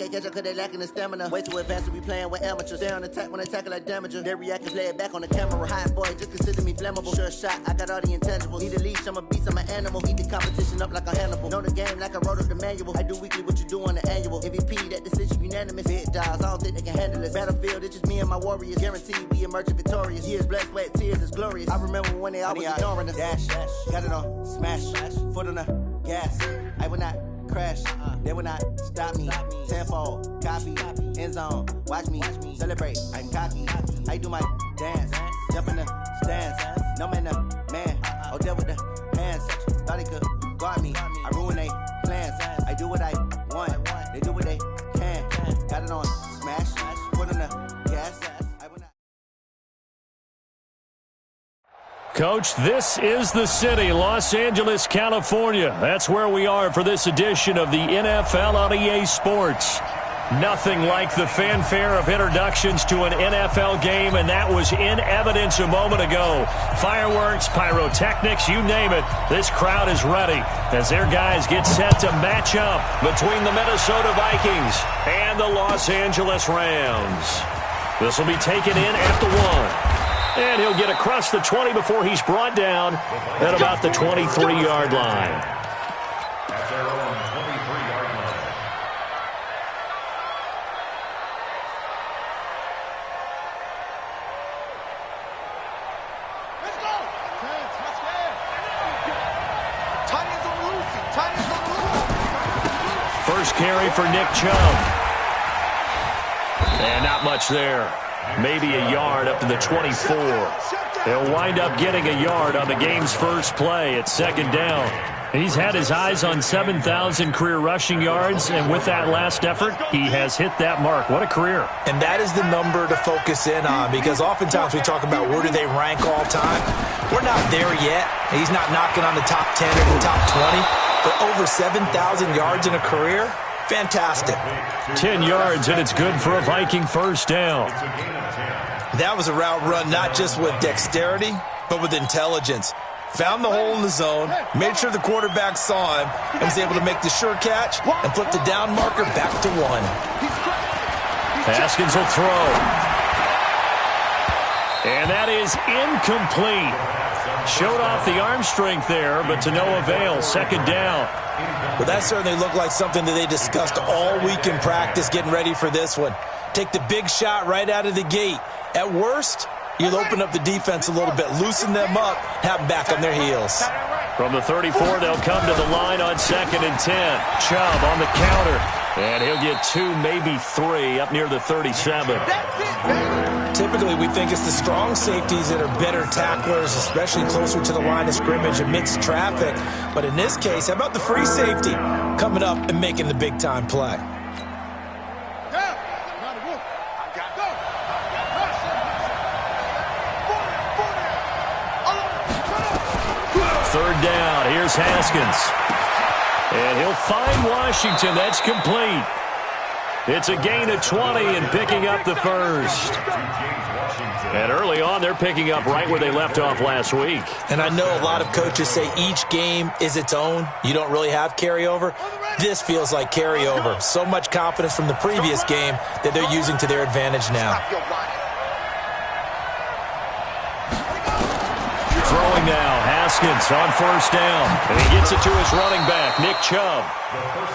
can't catch up cause they lacking the stamina. Way too advanced to be playing with amateurs. Stay on attack when they tackle like damager. They react and play it back on the camera. Hot boy, just consider me flammable. Sure shot, I got all the intangibles. Need a leash, I'm a beast, I'm an animal. Heat the competition up like a Hannibal. Know the game like I wrote up the manual. I do weekly what you do on the annual. MVP, that decision unanimous. Big dogs, I don't think they can handle it. Battlefield, it's just me and my warriors. Guaranteed we emerging victorious. Years, blood, sweat, tears, it's glorious. I remember when they always ignoring us. Dash, got it on, smash, foot on the gas. I will not crash, they will not stop me. Tenfold, copy, end zone, watch me celebrate. I'm cocky, I do my dance, jump in the stands. No man, man, oh there with the hands. Thought he could guard me, I ruin they plans. I do what I want, they do what they can. Got it on, smash, foot on the gas. Coach, this is the city, Los Angeles, California. That's where we are for this edition of the NFL on EA Sports. Nothing like the fanfare of introductions to an NFL game, and that was in evidence a moment ago. Fireworks, pyrotechnics, you name it. This crowd is ready as their guys get set to match up between the Minnesota Vikings and the Los Angeles Rams. This will be taken in at the 1. And he'll get across the 20 before he's brought down at about the 23-yard line. At their own 23-yard line. Let's go! Tight ends on Lucy. Tight ends on Lucy. First carry for Nick Chubb. And not much there. Maybe a yard up to the 24. They'll wind up getting a yard on the game's first play at second down. He's had his eyes on 7,000 career rushing yards, and with that last effort, he has hit that mark. What a career. And that is the number to focus in on, because oftentimes we talk about where do they rank all time. We're not there yet. He's not knocking on the top 10 or the top 20, but over 7,000 yards in a career, fantastic. 10 yards, and it's good for a Viking first down. That was a route run not just with dexterity, but with intelligence. Found the hole in the zone, made sure the quarterback saw him, and was able to make the sure catch and flip the down marker back to 1. Haskins will throw. And that is incomplete. Showed off the arm strength there, but to no avail. Second down. Well, that certainly looked like something that they discussed all week in practice getting ready for this one. Take the big shot right out of the gate. At worst, you'll open up the defense a little bit, loosen them up, have them back on their heels. From the 34, they'll come to the line on 2nd and 10. Chubb on the counter, and he'll get 2, maybe 3, up near the 37. Typically, we think it's the strong safeties that are better tacklers, especially closer to the line of scrimmage amidst traffic. But in this case, how about the free safety coming up and making the big-time play? Third down, here's Haskins. And he'll find Washington. That's complete. It's a gain of 20 and picking up the first. And early on, they're picking up right where they left off last week. And I know a lot of coaches say each game is its own. You don't really have carryover. This feels like carryover. So much confidence from the previous game that they're using to their advantage now. Throwing now, Haskins on first down. And he gets it to his running back, Nick Chubb.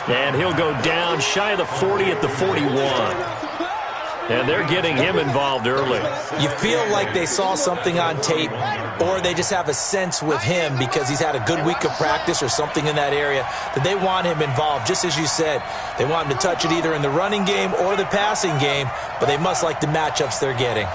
And he'll go down shy of the 40 at the 41. And they're getting him involved early. You feel like they saw something on tape, or they just have a sense with him because he's had a good week of practice or something in that area that they want him involved. Just as you said, they want him to touch it either in the running game or the passing game, but they must like the matchups they're getting.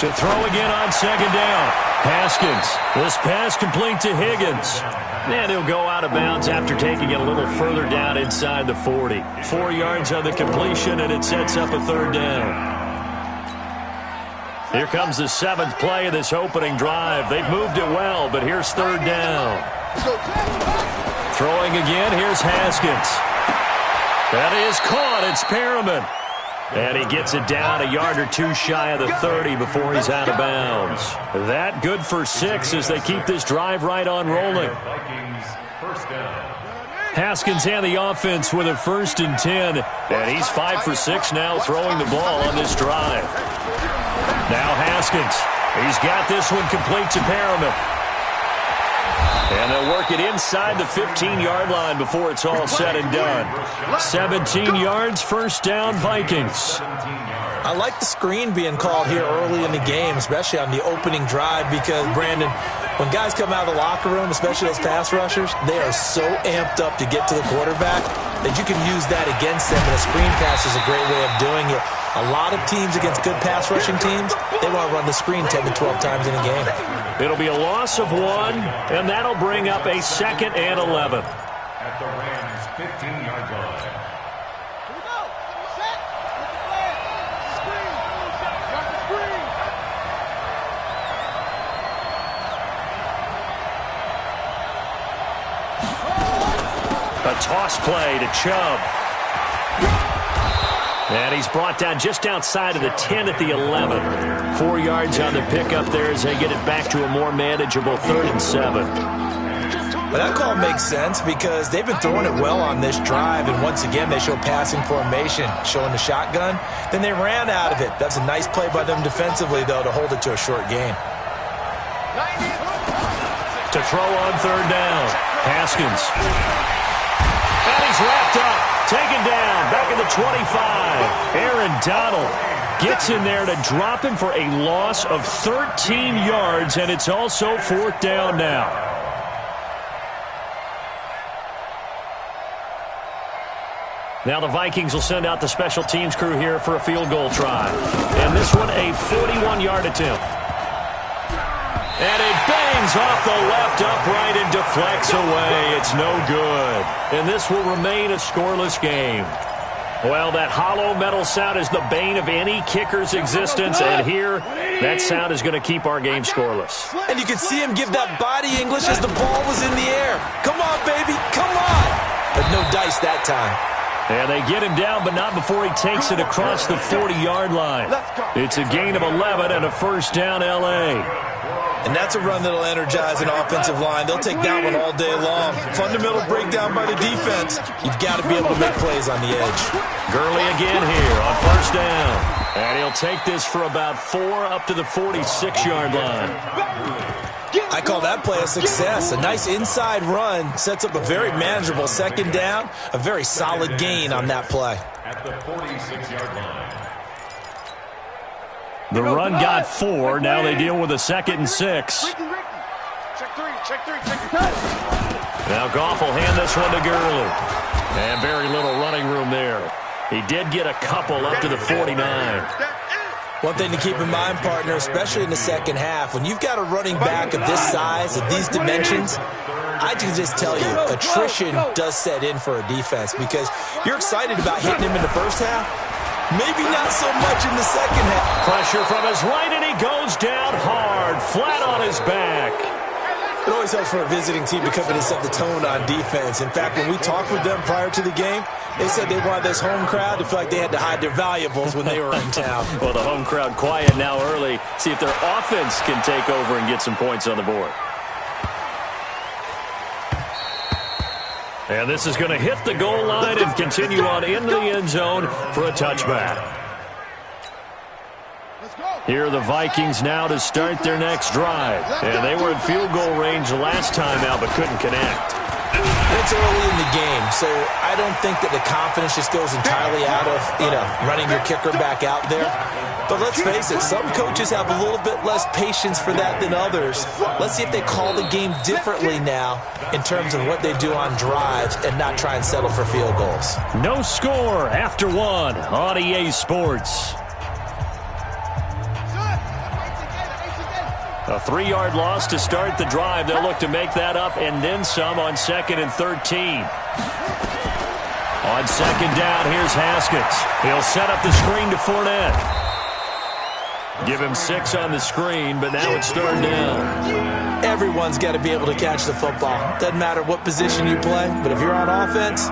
To throw again on second down. Haskins. This pass complete to Higgins. And he'll go out of bounds after taking it a little further down inside the 40. 4 yards on the completion, and it sets up a third down. Here comes the 7th play of this opening drive. They've moved it well, but here's third down. Throwing again, here's Haskins. That is caught. It's Perriman. And he gets it down a yard or 2 shy of the 30 before he's out of bounds. That good for 6 as they keep this drive right on rolling. Vikings first down. Haskins and the offense with a 1st and 10. And he's 5 for 6 now throwing the ball on this drive. Now Haskins. He's got this one complete to Perriman. And they'll work it inside the 15-yard line before it's all said and done. 17 yards, 1st down, Vikings. I like the screen being called here early in the game, especially on the opening drive, because, Brandon, when guys come out of the locker room, especially those pass rushers, they are so amped up to get to the quarterback that you can use that against them, and a screen pass is a great way of doing it. A lot of teams against good pass rushing teams, they want to run the screen 10 to 12 times in a game. It'll be a loss of 1, and that'll bring up a 2nd and 11. At the Rams' 15-yard line. Here we go. Set. Screen. Got the screen. A toss play to Chubb. And he's brought down just outside of the 10 at the 11. 4 yards on the pickup there as they get it back to a more manageable 3rd and 7. But that call makes sense because they've been throwing it well on this drive, and once again they show passing formation, showing the shotgun. Then they ran out of it. That's a nice play by them defensively, though, to hold it to a short gain. To throw on 3rd down, Haskins. And he's wrapped up, taken down, back at the 25. Aaron Donald gets in there to drop him for a loss of 13 yards, and it's also 4th down now. Now the Vikings will send out the special teams crew here for a field goal try. And this one a 41-yard attempt. And it bangs off the left upright and deflects away. It's no good. And this will remain a scoreless game. Well, that hollow metal sound is the bane of any kicker's existence. And here, that sound is going to keep our game scoreless. And you can see him give that body English as the ball was in the air. Come on, baby, come on. But no dice that time. And they get him down, but not before he takes it across the 40-yard line. It's a gain of 11 and a 1st down L.A. And that's a run that'll energize an offensive line. They'll take that one all day long. Fundamental breakdown by the defense. You've got to be able to make plays on the edge. Gurley again here on 1st down. And he'll take this for about 4 up to the 46-yard line. I call that play a success. A nice inside run sets up a very manageable 2nd down. A very solid gain on that play. At the 46-yard line. The run got 4. Now they deal with a 2nd and 6. Check 3, check 3, check 3. Now Goff will hand this one to Gurley. And very little running room there. He did get a couple up to the 49. One thing to keep in mind, partner, especially in the 2nd half, when you've got a running back of this size, of these dimensions, I can just tell you, attrition does set in for a defense because you're excited about hitting him in the 1st half. Maybe not so much in the 2nd half. Pressure from his right, and he goes down hard, flat on his back. It always helps for a visiting team to come in and set the tone on defense. In fact, when we talked with them prior to the game, they said they wanted this home crowd to feel like they had to hide their valuables when they were in town. Well, the home crowd quiet now early. See if their offense can take over and get some points on the board. And this is going to hit the goal line and continue on into the end zone for a touchback. Here are the Vikings now to start their next drive. And they were in field goal range last time out but couldn't connect. It's early in the game, so I don't think that the confidence just goes entirely out of, running your kicker back out there. But let's face it, some coaches have a little bit less patience for that than others. Let's see if they call the game differently now in terms of what they do on drives and not try and settle for field goals. No score after 1 on EA Sports. A 3-yard loss to start the drive. They'll look to make that up and then some on 2nd and 13. On 2nd down, here's Haskins. He'll set up the screen to Fournette. Give him 6 on the screen, but now it's 3rd down. Everyone's got to be able to catch the football. Doesn't matter what position you play, but if you're on offense,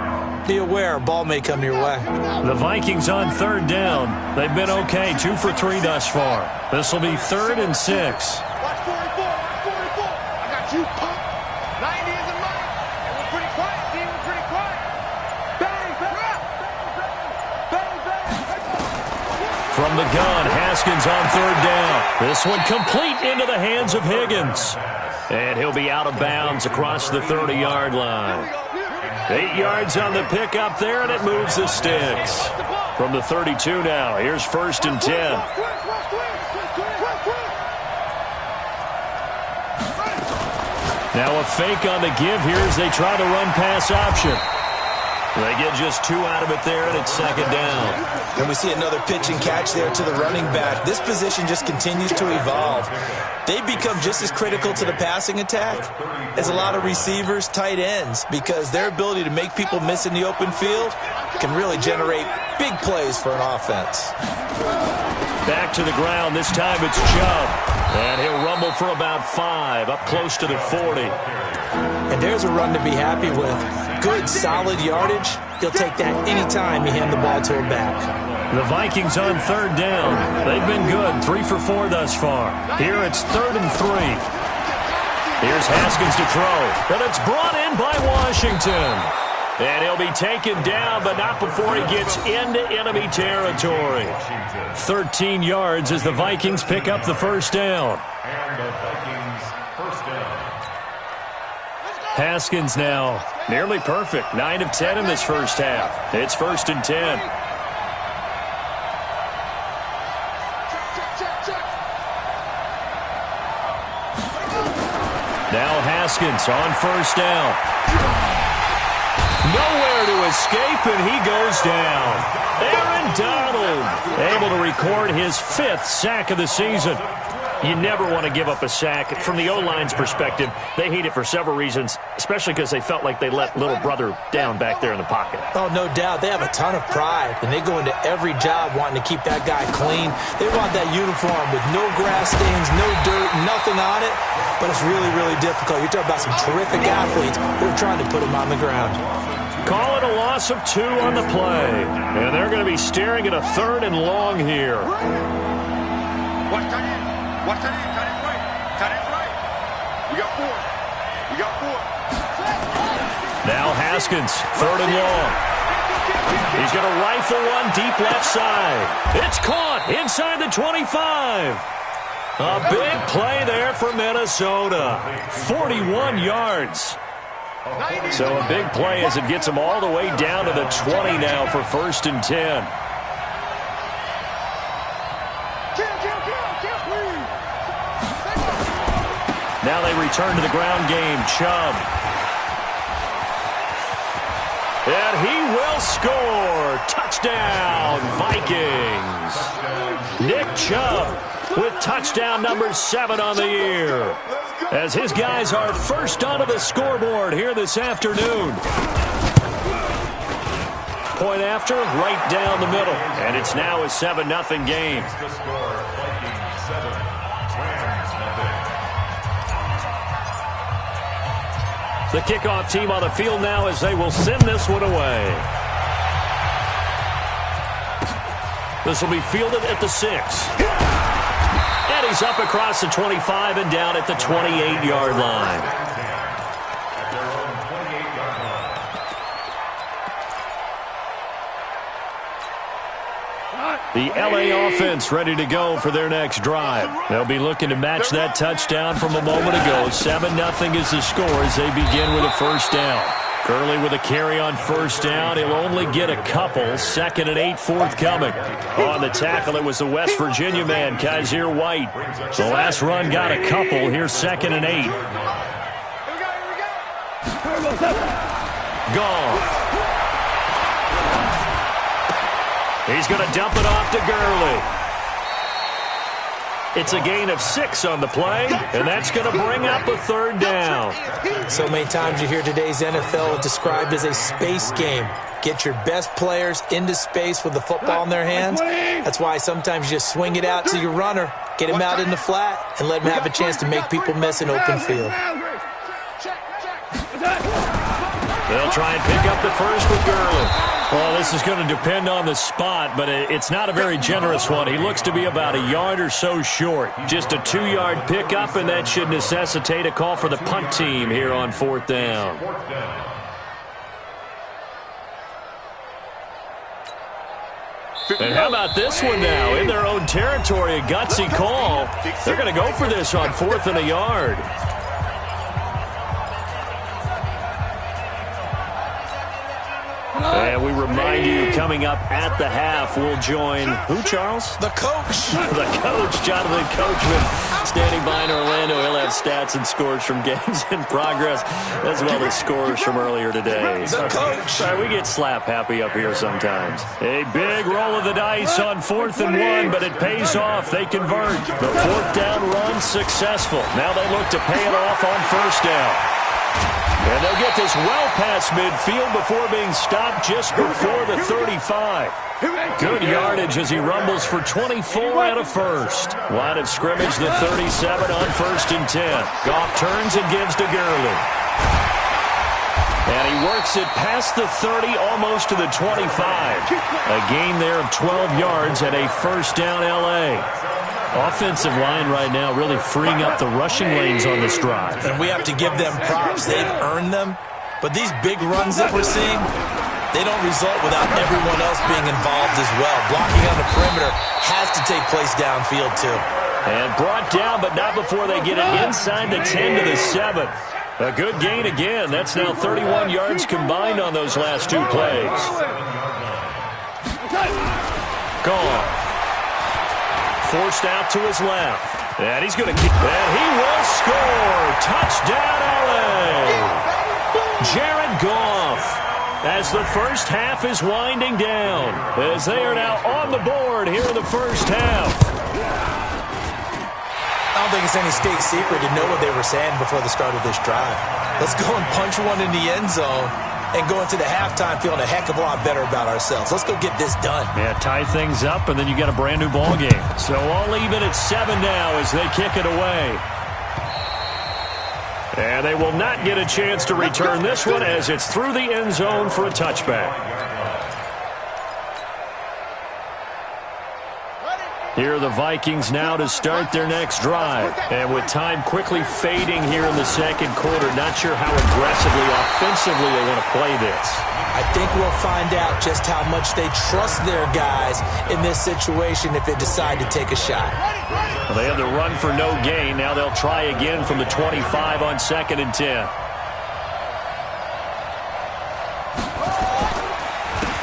be aware a ball may come your way. The Vikings on 3rd down. They've been okay, 2 for 3 thus far. This will be 3rd and 6. Watch 44, watch 44. I got you, punk. 90 is a mine. And we're pretty quiet, team. We're pretty quiet. From the gun, Haskins on third down. This one complete into the hands of Higgins. And he'll be out of bounds across the 30-yard line. 8 yards on the pickup there, and it moves the sticks. From the 32 now, here's 1st and 10. Now a fake on the give here as they try the run-pass option. They get just 2 out of it there, and it's 2nd down. And we see another pitch and catch there to the running back. This position just continues to evolve. They become just as critical to the passing attack as a lot of receivers, tight ends, because their ability to make people miss in the open field can really generate big plays for an offense. Back to the ground. This time it's Chubb. And he'll rumble for about 5, up close to the 40. And there's a run to be happy with. Good, solid yardage. He'll take that anytime you hand the ball to a back. The Vikings on 3rd down. They've been good, 3 for 4 thus far. Here it's 3rd and 3. Here's Haskins to throw. But it's brought in by Washington. And he'll be taken down, but not before he gets into enemy territory. 13 yards as the Vikings pick up the 1st down. And the Vikings first down. Haskins now nearly perfect. 9 of 10 in this first half. It's 1st and 10. Now Haskins on 1st down. Nowhere to escape, and he goes down. Aaron Donald able to record his 5th sack of the season. You never want to give up a sack. From the O-line's perspective, they hate it for several reasons, especially because they felt like they let little brother down back there in the pocket. Oh, no doubt. They have a ton of pride, and they go into every job wanting to keep that guy clean. They want that uniform with no grass stains, no dirt, nothing on it, but it's really, really difficult. You're talking about some terrific athletes. They're trying to put him on the ground. Call it a loss of 2 on the play, and they're going to be staring at a 3rd and long here. Watch that in, tight end right. Tight end right. We got 4. We got 4. Now Haskins, 3rd and long. He's going to rifle one deep left side. It's caught inside the 25. A big play there for Minnesota. 41 yards. So a big play as it gets them all the way down to the 20 now for 1st and 10. Now they return to the ground game. Chubb. And he will score. Touchdown, Vikings. Nick Chubb with touchdown number 7 on the year. As his guys are first onto the scoreboard here this afternoon. Point after, right down the middle. And it's now a 7-0 game. The score, Vikings 7, Rams nothing. The kickoff team on the field now as they will send this one away. This will be fielded at the 6. And he's up across the 25 and down at the 28-yard line. At their own 28-yard line. The LA offense ready to go for their next drive. They'll be looking to match that touchdown from a moment ago. 7-0 is the score as they begin with a 1st down. Curley with a carry on 1st down. He'll only get a couple. 2nd and 8 forthcoming. On the tackle, it was the West Virginia man, Kaiser White. The last run got a couple. Here's 2nd and 8. Gone. He's going to dump it off to Gurley. It's a gain of 6 on the play, and that's going to bring up a 3rd down. So many times you hear today's NFL described as a space game. Get your best players into space with the football in their hands. That's why sometimes you just swing it out to your runner, get him out in the flat, and let him have a chance to make people miss an open field. They'll try and pick up the first with Gurley. Well, this is going to depend on the spot, but it's not a very generous one. He looks to be about a yard or so short. Just a 2-yard pickup, and that should necessitate a call for the punt team here on 4th down. And how about this one now? In their own territory, a gutsy call. They're going to go for this on 4th and a yard. And we remind you, coming up at the half, we'll join who, Charles? The coach. The coach, Jonathan Coachman, standing by in Orlando. He'll have stats and scores from games in progress, as well as scores from earlier today. The coach. Sorry, we get slap happy up here sometimes. A big roll of the dice on 4th and 1, but it pays off. They convert. The 4th down run successful. Now they look to pay it off on 1st down. And they'll get this well past midfield before being stopped just before the 35. Good yardage as he rumbles for 24 at a first. Line of scrimmage, the 37 on 1st and 10. Goff turns and gives to Gurley. And he works it past the 30, almost to the 25. A gain there of 12 yards and a 1st down L.A. Offensive line right now really freeing up the rushing lanes on this drive. And we have to give them props. They've earned them. But these big runs that we're seeing, they don't result without everyone else being involved as well. Blocking on the perimeter has to take place downfield too. And brought down, but not before they get it inside the 10 to the 7. A good gain again. That's now 31 yards combined on those last 2 plays. Gone. Forced out to his left. And he's going to keep. And he will score. Touchdown, L.A. Jared Goff. As the first half is winding down. As they are now on the board here in the first half. I don't think it's any state secret to know what they were saying before the start of this drive. Let's go and punch one in the end zone and go into the halftime feeling a heck of a lot better about ourselves. Let's go get this done. Yeah, tie things up, and then you got a brand-new ball game. So all even at 7 now as they kick it away. And they will not get a chance to return this one as it's through the end zone for a touchback. Here are the Vikings now to start their next drive. And with time quickly fading here in the second quarter, not sure how aggressively, offensively they want to play this. I think we'll find out just how much they trust their guys in this situation if they decide to take a shot. Well, they had the run for no gain. Now they'll try again from the 25 on 2nd and 10.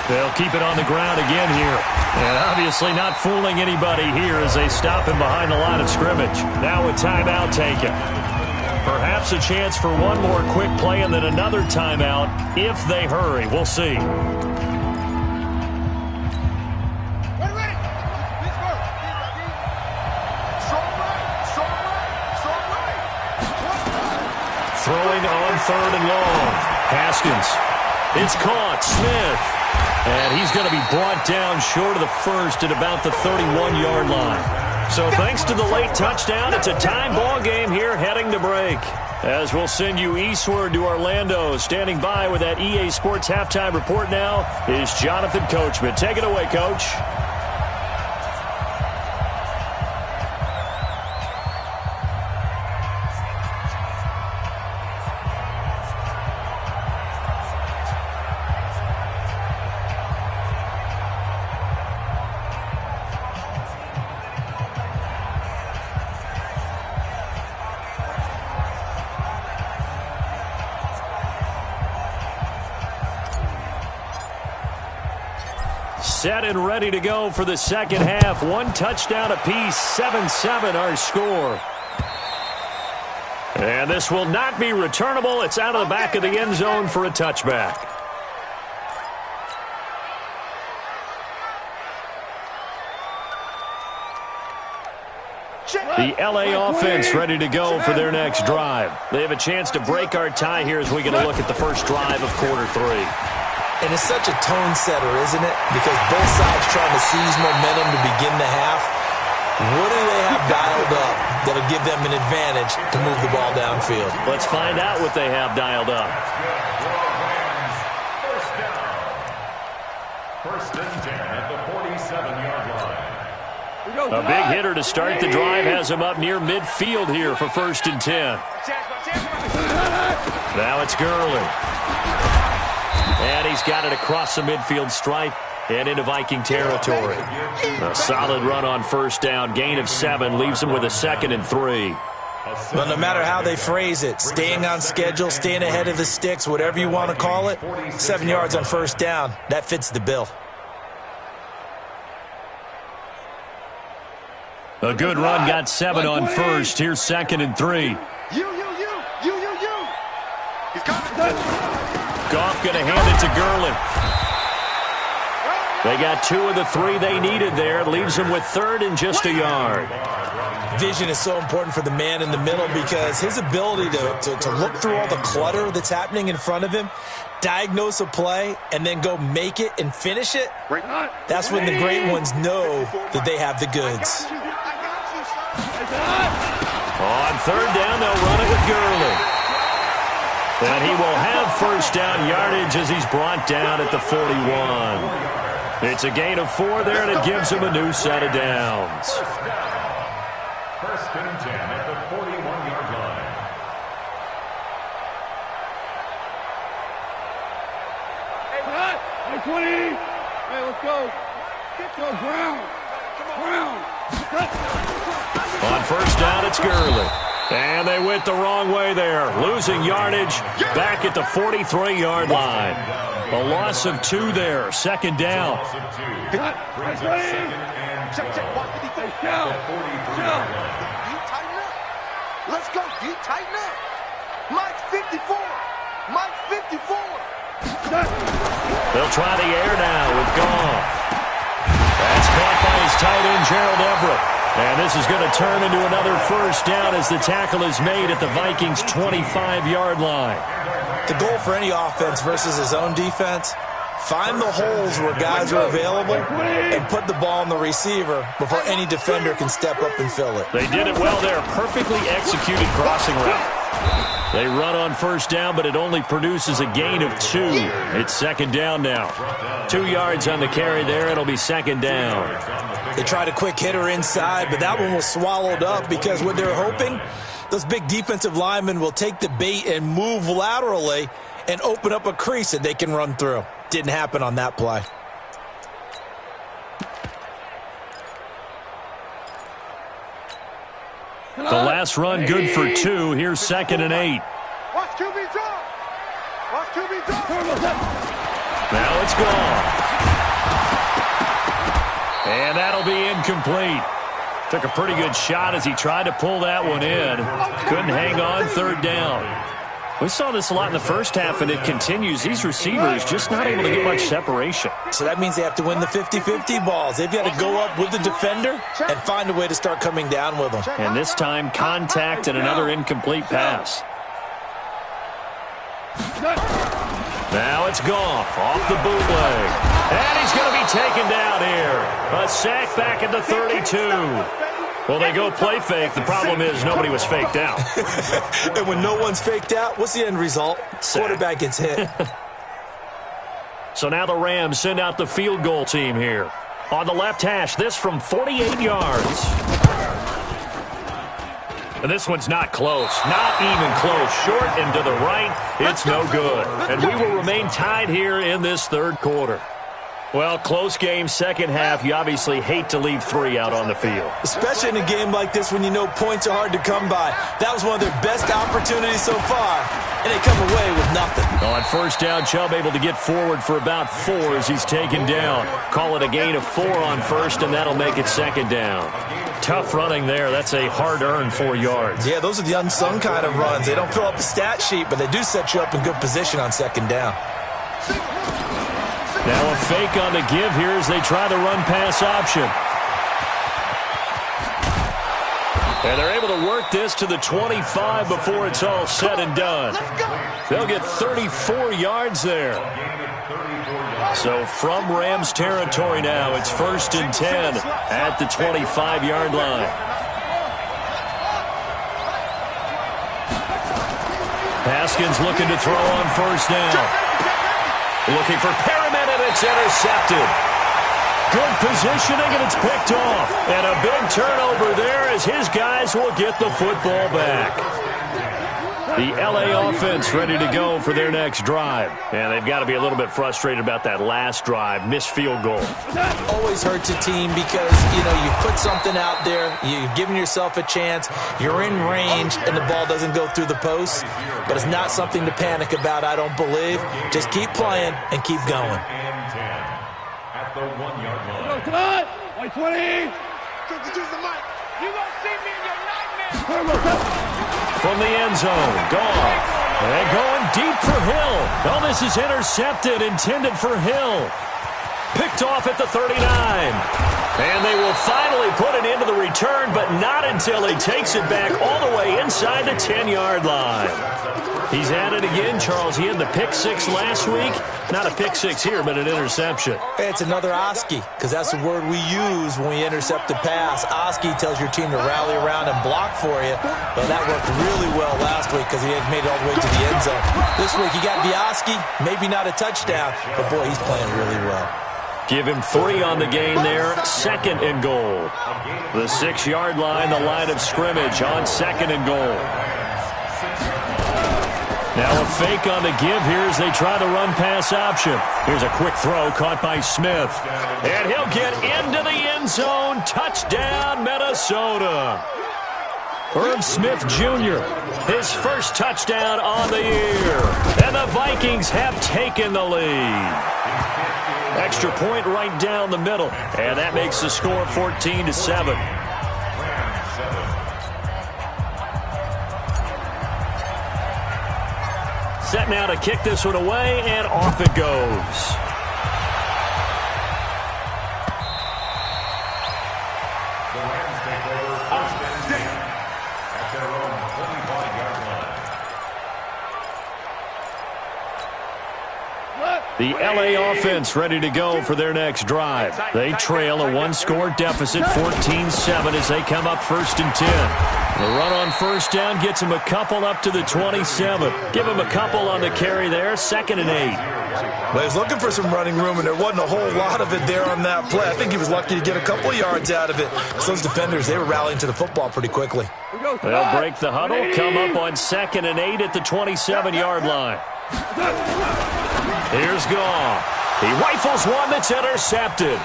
They'll keep it on the ground again here. And obviously not fooling anybody here as they stop him behind the line of scrimmage. Now a timeout taken. Perhaps a chance for one more quick play and then another timeout if they hurry. We'll see. Throwing on 3rd and long. Haskins. It's caught. Smith. And he's going to be brought down short of the first at about the 31-yard line. So thanks to the late touchdown, it's a tie ball game here heading to break. As we'll send you eastward to Orlando. Standing by with that EA Sports halftime report now is Jonathan Coachman. Take it away, Coach. Set and ready to go for the second half. One touchdown apiece, 7-7 our score. And this will not be returnable. It's out of the back of the end zone for a touchback. The LA offense ready to go for their next drive. They have a chance to break our tie here as we get a look at the first drive of quarter 3. And it's such a tone setter, isn't it? Because both sides trying to seize momentum to begin the half. What do they have dialed up that'll give them an advantage to move the ball downfield? Let's find out what they have dialed up. First and 10 at the 47-yard line. A big hitter to start the drive has him up near midfield here for 1st and 10. Now it's Gurley. And he's got it across the midfield stripe and into Viking territory. A solid run on first down. Gain of 7 leaves them with a 2nd and 3. Well, no matter how they phrase it, staying on schedule, staying ahead of the sticks, whatever you want to call it, 7 yards on first down, that fits the bill. A good run, got 7 on first. Here's 2nd and 3. He's coming. Goff going to hand it to Gurley. They got 2 of the 3 they needed there. Leaves them with 3rd and just a yard. Vision is so important for the man in the middle because his ability to look through all the clutter that's happening in front of him, diagnose a play, and then go make it and finish it, that's when the great ones know that they have the goods. On 3rd down, they'll run it with Gurley. And he will have first down yardage as he's brought down at the 41. It's a gain of 4 there, and it gives him a new set of downs. First and 10 at the 41-yard line. Hey, 20. Hey, let's go. Go, Brown. On first down, it's Gurley. And they went the wrong way there. Losing yardage back at the 43-yard line. A loss of 2 there. 2nd down. Check. Watch the defense. Tighten up. Let's go. You tighten up. Mike 54. Mike 54. They'll try the air now with Goff. That's caught by his tight end, Gerald Everett. And this is going to turn into another first down as the tackle is made at the Vikings' 25-yard line. The goal for any offense versus his own defense, find the holes where guys are available and put the ball on the receiver before any defender can step up and fill it. They did it well there. Perfectly executed crossing route. They run on first down, but it only produces a gain of 2. It's 2nd down now. 2 yards on the carry there. It'll be 2nd down. They tried a quick hitter inside, but that one was swallowed up because what they're hoping, those big defensive linemen will take the bait and move laterally and open up a crease that they can run through. Didn't happen on that play. The last run good for 2. Here's 2nd and 8. Watch QB drop. Watch QB drop. Now it's gone. And that'll be incomplete. Took a pretty good shot as he tried to pull that one in. Couldn't hang on. 3rd down. We saw this a lot in the first half, and it continues. These receivers just not able to get much separation. So that means they have to win the 50-50 balls. They've got to go up with the defender and find a way to start coming down with them. And this time, contact and another incomplete pass. Now it's Goff off the bootleg. And he's going to be taken down here. A sack back at the 32. Well, they go play fake. The problem is nobody was faked out. And when no one's faked out, what's the end result? Quarterback gets hit. So now the Rams send out the field goal team here. On the left hash, this from 48 yards. And this one's not close. Not even close. Short and to the right. It's no good. And we will remain tied here in this 3rd quarter. Well, close game, second half. You obviously hate to leave 3 out on the field. Especially in a game like this when you know points are hard to come by. That was one of their best opportunities so far, and they come away with nothing. On first down, Chubb able to get forward for about 4 as he's taken down. Call it a gain of 4 on first, and that'll make it 2nd down. Tough running there. That's a hard-earned 4 yards. Yeah, those are the unsung kind of runs. They don't fill up the stat sheet, but they do set you up in good position on 2nd down. Now a fake on the give here as they try the run-pass option. And they're able to work this to the 25 before it's all said and done. They'll get 34 yards there. So from Rams territory now, it's 1st and 10 at the 25-yard line. Haskins looking to throw on first down. Looking for Perriman, and it's intercepted. Good positioning, and it's picked off. And a big turnover there as his guys will get the football back. The LA offense ready to go for their next drive. And they've got to be a little bit frustrated about that last drive. Missed field goal. Always hurts a team because, you put something out there, you're giving yourself a chance, you're in range, and the ball doesn't go through the post. But it's not something to panic about, I don't believe. Just keep playing and keep going. At the 1-yard line. Come on! 20! You gonna see me in your nightmares. From the end zone, Goff. And going deep for Hill. Oh, this is intercepted, intended for Hill. Picked off at the 39. And they will finally put it into the return, but not until he takes it back all the way inside the 10-yard line. He's at it again, Charles. He had the pick six last week. Not a pick six here, but an interception. It's another Oski, because that's the word we use when we intercept a pass. Oski tells your team to rally around and block for you. Well, that worked really well last week because he had made it all the way to the end zone. This week, he got the Oski, maybe not a touchdown, but boy, he's playing really well. Give him 3 on the game there. 2nd and goal. The 6-yard line, the line of scrimmage on 2nd and goal. Now a fake on the give here as they try the run-pass option. Here's a quick throw caught by Smith. And he'll get into the end zone. Touchdown, Minnesota. Irv Smith Jr., his first touchdown on the year. And the Vikings have taken the lead. Extra point right down the middle. And that makes the score 14-7. Set now to kick this one away, and off it goes. The Rams take over first and 10 at their own 25-yard line. The LA offense ready to go for their next drive. They trail a 1-score deficit, 14-7, as they come up 1st and 10. The run on first down gets him a couple up to the 27. Give him a couple on the carry there, 2nd and 8. Well, he's looking for some running room, and there wasn't a whole lot of it there on that play. I think he was lucky to get a couple of yards out of it. So those defenders, they were rallying to the football pretty quickly. They'll break the huddle, come up on 2nd and 8 at the 27-yard line. Here's Goff. He rifles one that's intercepted.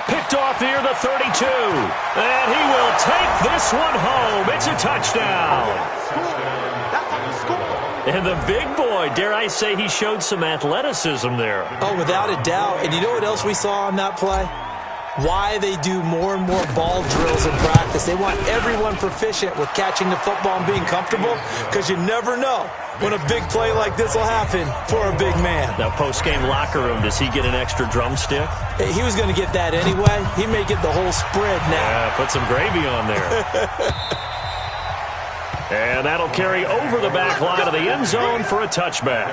Picked off near the 32. And he will take this one home. It's a touchdown. And the big boy, dare I say, he showed some athleticism there. Oh, without a doubt. And you know what else we saw on that play? Why they do more and more ball drills in practice. They want everyone proficient with catching the football and being comfortable, because you never know when a big play like this will happen for a big man. Now, post-game locker room, does he get an extra drumstick? He was going to get that anyway. He may get the whole spread now. Yeah, put some gravy on there. And that'll carry over the back line of the end zone for a touchback.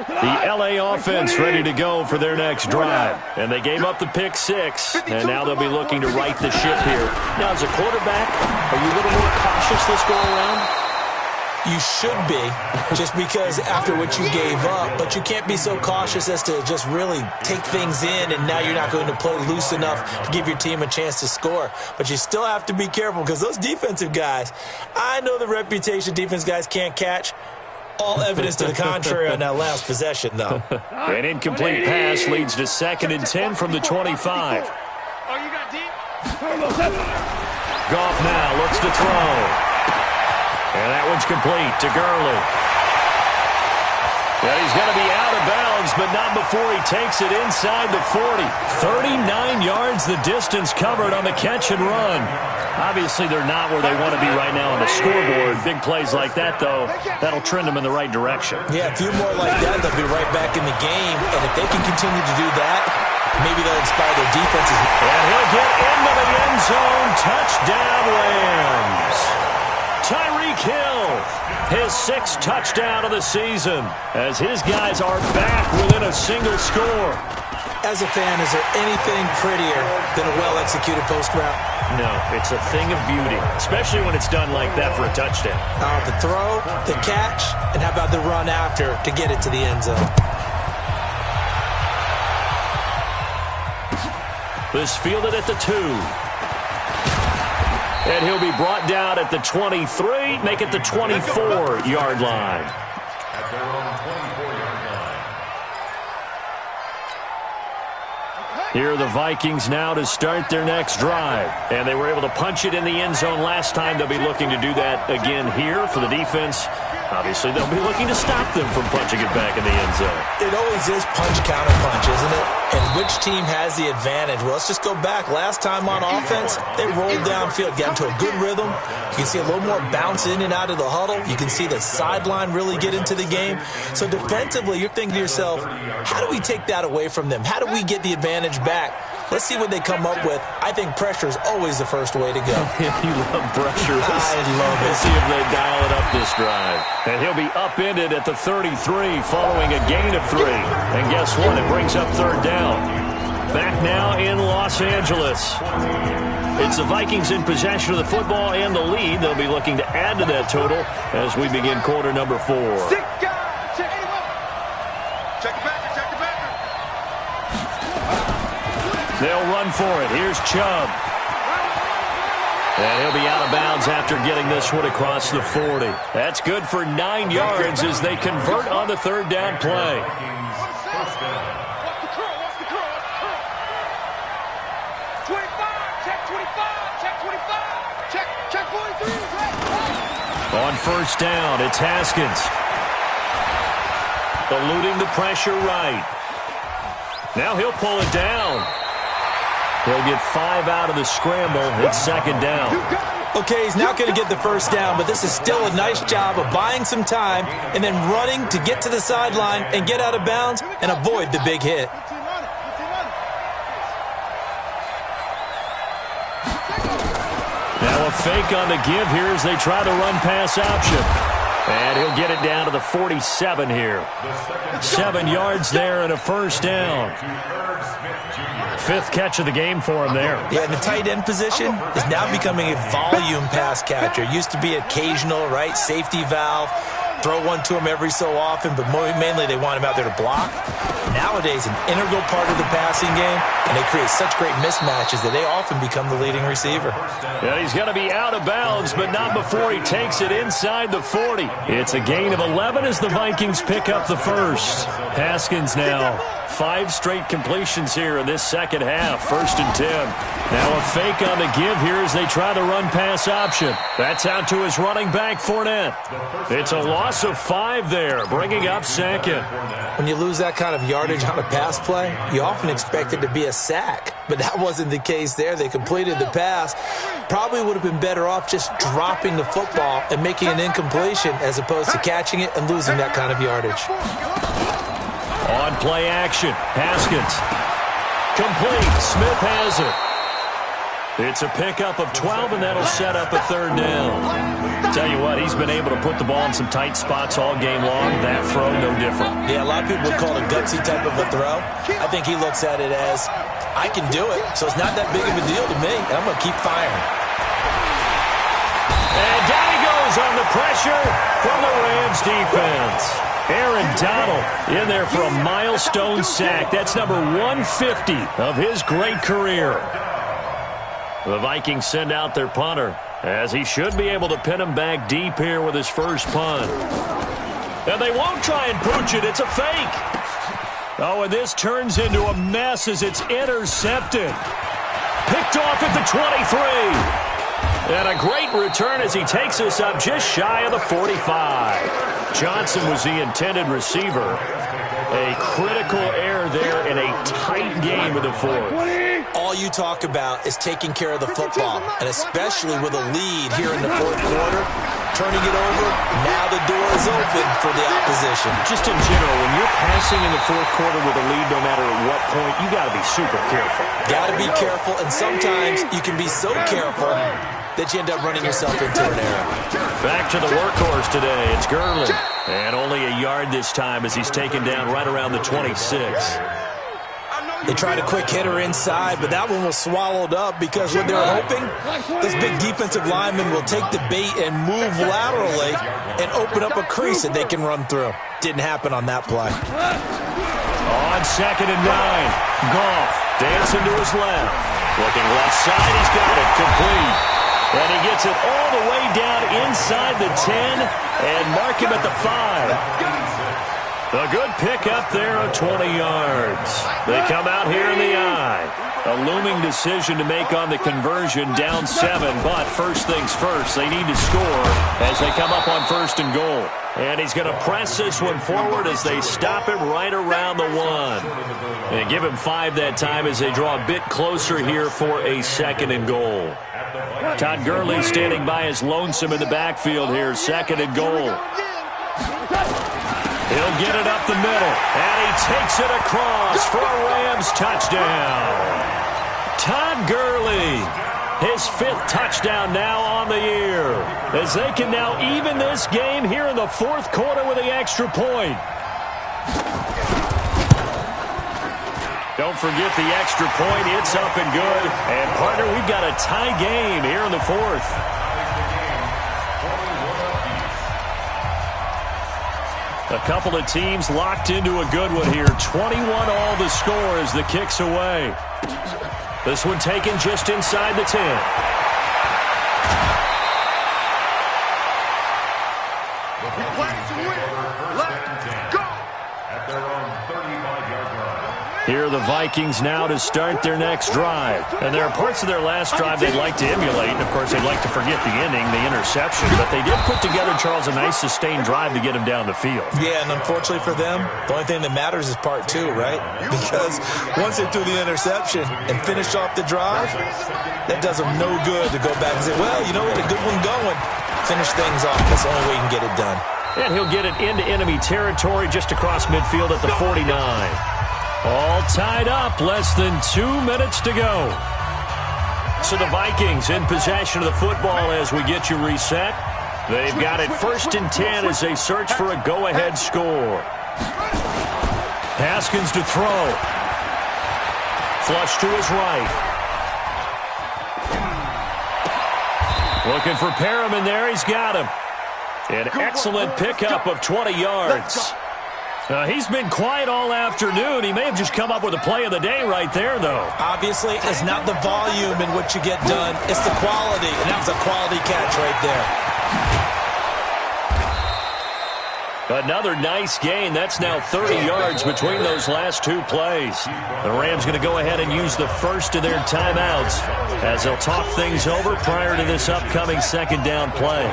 The LA offense ready to go for their next drive. And they gave up the pick six, and now they'll be looking to right the ship here. Now, as a quarterback, are you a little more cautious this go around? You should be, just because after what you gave up. But you can't be so cautious as to just really take things in, and now you're not going to play loose enough to give your team a chance to score. But you still have to be careful, because those defensive guys, I know the reputation defense guys can't catch. All evidence to the contrary on that last possession, though. An incomplete pass leads to 2nd and 10 from the 25. Oh, you got deep? Goff now looks to throw. And that one's complete to Gurley. Yeah, he's going to be out of bounds, but not before he takes it inside the 40. 39 yards the distance covered on the catch and run. Obviously, they're not where they want to be right now on the scoreboard. Big plays like that, though, that'll trend them in the right direction. Yeah, a few more like that, they'll be right back in the game. And if they can continue to do that, maybe they'll inspire their defenses. And he'll get into the end zone. Touchdown, Rams. Tyreek Hill, his 6th touchdown of the season, as his guys are back within a single score. As a fan, is there anything prettier than a well-executed post route? No, it's a thing of beauty, especially when it's done like that for a touchdown. The throw, the catch, and how about the run after to get it to the end zone? This fielded at the 2. And he'll be brought down at the 23, make it the 24-yard line. At their own 24-yard line. Here are the Vikings now to start their next drive. And they were able to punch it in the end zone last time. They'll be looking to do that again here for the defense. Obviously, they'll be looking to stop them from punching it back in the end zone. It always is punch, counter punch, isn't it? And which team has the advantage? Well, let's just go back. Last time on offense, they rolled downfield, got into a good rhythm. You can see a little more bounce in and out of the huddle. You can see the sideline really get into the game. So defensively, you're thinking to yourself, how do we take that away from them? How do we get the advantage back? Let's see what they come up with. I think pressure is always the first way to go. You love pressure. I love it. Let's see if they dial it up this drive. And he'll be upended at the 33 following a gain of 3. And guess what? It brings up third down. Back now in Los Angeles. It's the Vikings in possession of the football and the lead. They'll be looking to add to that total as we begin quarter number 4. Check the backer, check the backer. They'll run for it. Here's Chubb. And he'll be out of bounds after getting this one across the 40. That's good for 9 yards as they convert on the third down play. First down. 25, check 25, check 25, check 43, check. On first down, it's Haskins. Eluding the pressure right. Now he'll pull it down. He'll get 5 out of the scramble. It's second down. Okay, he's not going to get the first down, but this is still a nice job of buying some time and then running to get to the sideline and get out of bounds and avoid the big hit. Now a fake on the give here as they try the run-pass option. And he'll get it down to the 47 here. 7 yards there and a first down. 5th catch of the game for him there. Yeah, and the tight end position is now becoming a volume pass catcher. Used to be occasional, right? Safety valve. Throw one to him every so often, but mainly they want him out there to block. Nowadays, an integral part of the passing game, and they create such great mismatches that they often become the leading receiver. Yeah, he's going to be out of bounds, but not before he takes it inside the 40. It's a gain of 11 as the Vikings pick up the first. Haskins now 5 straight completions here in this second half. 1st and 10. Now a fake on the give here as they try the run-pass option. That's out to his running back, Fournette. It's a loss of 5 there, bringing up second. When you lose that kind of yardage on a pass play, you often expect it to be a sack. But that wasn't the case there. They completed the pass. Probably would have been better off just dropping the football and making an incompletion as opposed to catching it and losing that kind of yardage. On play action, Haskins. Complete. Smith has it. It's a pickup of 12, and that'll set up a third down. Tell you what, he's been able to put the ball in some tight spots all game long. That throw, no different. Yeah, a lot of people would call it a gutsy type of a throw. I think he looks at it as, I can do it, so it's not that big of a deal to me, and I'm going to keep firing. And down he goes on the pressure from the Rams defense. Aaron Donald in there for a milestone sack. That's number 150 of his great career. The Vikings send out their punter, as he should be able to pin him back deep here with his first punt. And they won't try and pooch it. It's a fake. Oh, and this turns into a mess as it's intercepted. Picked off at the 23. And a great return as he takes us up just shy of the 45. Johnson was the intended receiver. A critical error there in a tight game with the fourth. All you talk about is taking care of the football, and especially with a lead here in the fourth quarter, turning it over, now the door is open for the opposition. Just in general, when you're passing in the fourth quarter with a lead, no matter at what point, you got to be super careful. Got to be careful, and sometimes you can be so careful that you end up running yourself into an error. Back to the workhorse today. It's Gurley. And only a yard this time as he's taken down right around the 26. They tried a quick hitter inside, but that one was swallowed up because what they're hoping, this big defensive lineman will take the bait and move laterally and open up a crease that they can run through. Didn't happen on that play. On 2nd and 9, Goff dancing to his left. Looking left side, he's got it. Complete. And he gets it all the way down inside the 10 and mark him at the 5. A good pickup there of 20 yards. They come out here in the eye. A looming decision to make on the conversion, down 7, but first things first, they need to score as they come up on 1st and goal. And he's going to press this one forward as they stop him right around the 1. And give him 5 that time as they draw a bit closer here for a 2nd and goal. Todd Gurley standing by as lonesome in the backfield here, 2nd and goal. He'll get it up the middle, and he takes it across for a Rams touchdown. Todd Gurley, his 5th touchdown now on the year, as they can now even this game here in the 4th quarter with the extra point. Don't forget the extra point. It's up and good. And, partner, we've got a tie game here in the 4th. A couple of teams locked into a good one here. 21 all the score as the kick's away. This one taken just inside the 10. Here are the Vikings now to start their next drive. And there are parts of their last drive they'd like to emulate. And, of course, they'd like to forget the ending, the interception. But they did put together, Charles, a nice sustained drive to get him down the field. Yeah, and unfortunately for them, the only thing that matters is part 2, right? Because once they threw the interception and finished off the drive, that does them no good to go back and say, well, you know what, a good one going. Finish things off. That's the only way you can get it done. And he'll get it into enemy territory just across midfield at the 49. All tied up, less than 2 minutes to go. So the Vikings in possession of the football as we get you reset. They've got it 1st and 10 as they search for a go-ahead score. Haskins to throw. Flush to his right. Looking for Perriman there. He's got him. An excellent pickup of 20 yards. He's been quiet all afternoon. He may have just come up with a play of the day right there, though. Obviously, it's not the volume in what you get done. It's the quality, and that was a quality catch right there. Another nice gain. That's now 30 yards between those last 2 plays. The Rams going to go ahead and use the first of their timeouts as they'll talk things over prior to this upcoming 2nd down play.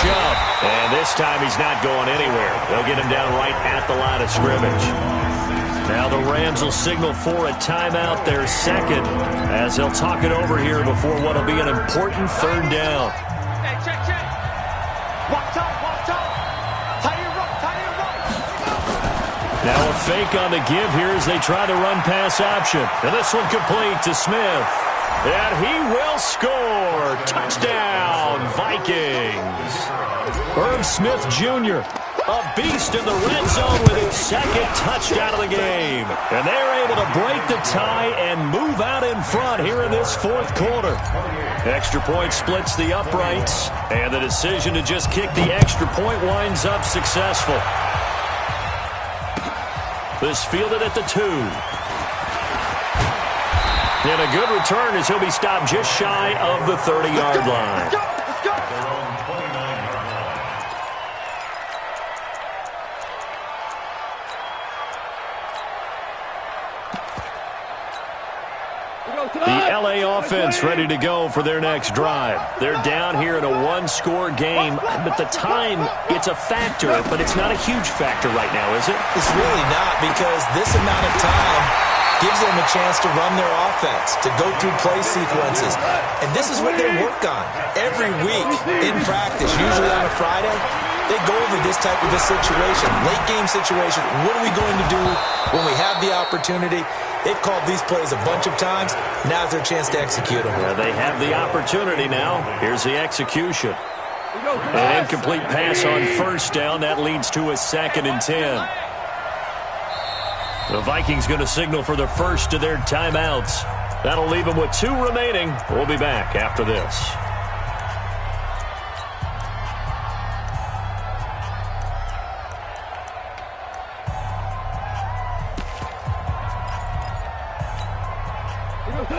Chubb. And this time he's not going anywhere. They'll get him down right at the line of scrimmage. Now the Rams will signal for a timeout, their 2nd, as they'll talk it over here before what will be an important 3rd down. Hey, check. Watch out. Tie it up. Now a fake on the give here as they try the run pass option. And this one complete to Smith. And he will score. Touchdown, Vikings. Herb Smith Jr., a beast in the red zone with his 2nd touchdown of the game. And they're able to break the tie and move out in front here in this 4th quarter. Extra point splits the uprights, and the decision to just kick the extra point winds up successful. This fielded at the 2. And a good return as he'll be stopped just shy of the 30-yard line. The LA offense ready to go for their next drive. They're down here in a 1-score game, but the time, it's a factor, but it's not a huge factor right now, is it? It's really not, because this amount of time gives them a chance to run their offense, to go through play sequences. And this is what they work on every week in practice, usually on a Friday. They go over this type of a situation, late game situation. What are we going to do when we have the opportunity? They've called these plays a bunch of times. Now's their chance to execute them. Yeah, they have the opportunity now. Here's the execution. An incomplete pass on 1st down. That leads to a 2nd and 10. The Vikings going to signal for the first of their timeouts. That'll leave them with 2 remaining. We'll be back after this.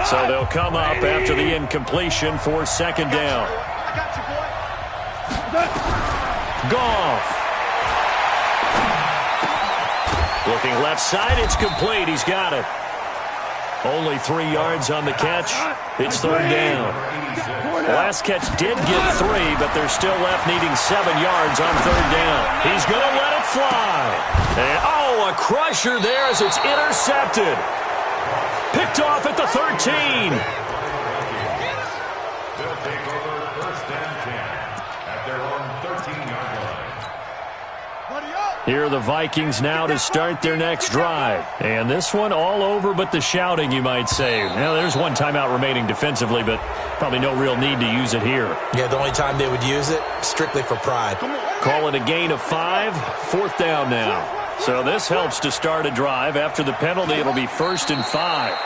So they'll come up after the incompletion for second down. I got you, boy. Goff. Looking left side, it's complete. He's got it. Only 3 yards on the catch. It's third down. The last catch did get 3, but they're still left needing 7 yards on third down. He's going to let it fly. And, oh, a crusher there as it's intercepted. Picked off at the 13. They'll take over first and 10 at their own 13-yard line. Here are the Vikings now to start their next drive. And this one all over but the shouting, you might say. Now, there's one timeout remaining defensively, but probably no real need to use it here. Yeah, the only time they would use it, strictly for pride. Call it a gain of 5, fourth down now. So this helps to start a drive. After the penalty, it'll be 1st and 5.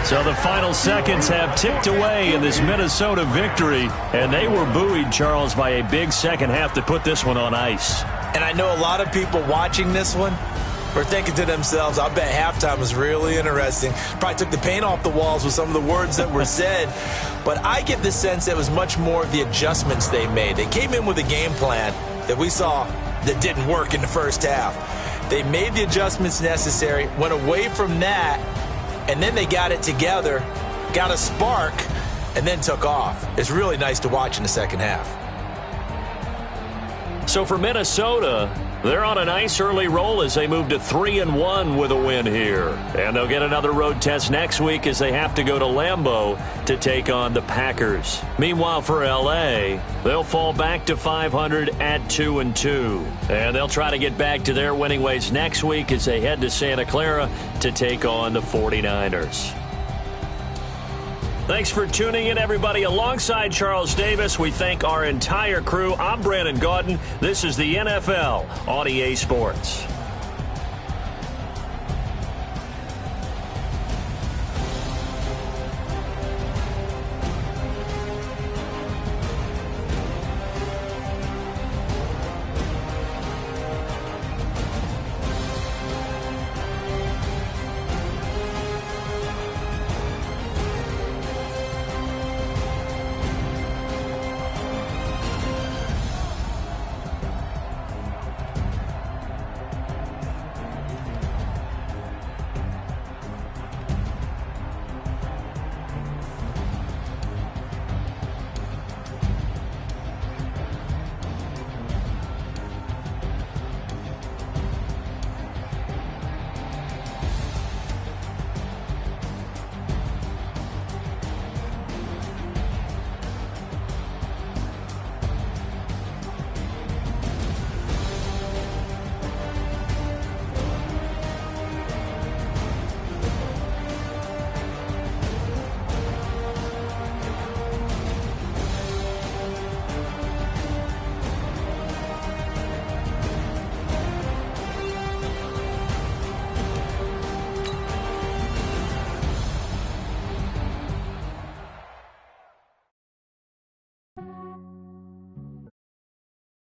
So the final seconds have ticked away in this Minnesota victory, and they were buoyed, Charles, by a big second half to put this one on ice. And I know a lot of people watching this one were thinking to themselves, I bet halftime was really interesting. Probably took the paint off the walls with some of the words that were said. But I get the sense that it was much more of the adjustments they made. They came in with a game plan that we saw that didn't work in the first half. They made the adjustments necessary, went away from that, and then they got it together, got a spark, and then took off. It's really nice to watch in the second half. So for Minnesota, they're on a nice early roll as they move to 3-1 with a win here. And they'll get another road test next week as they have to go to Lambeau to take on the Packers. Meanwhile, for L.A., they'll fall back to 500 at 2-2. And they'll try to get back to their winning ways next week as they head to Santa Clara to take on the 49ers. Thanks for tuning in, everybody. Alongside Charles Davis, we thank our entire crew. I'm Brandon Gaudin. This is the NFL on EA Sports.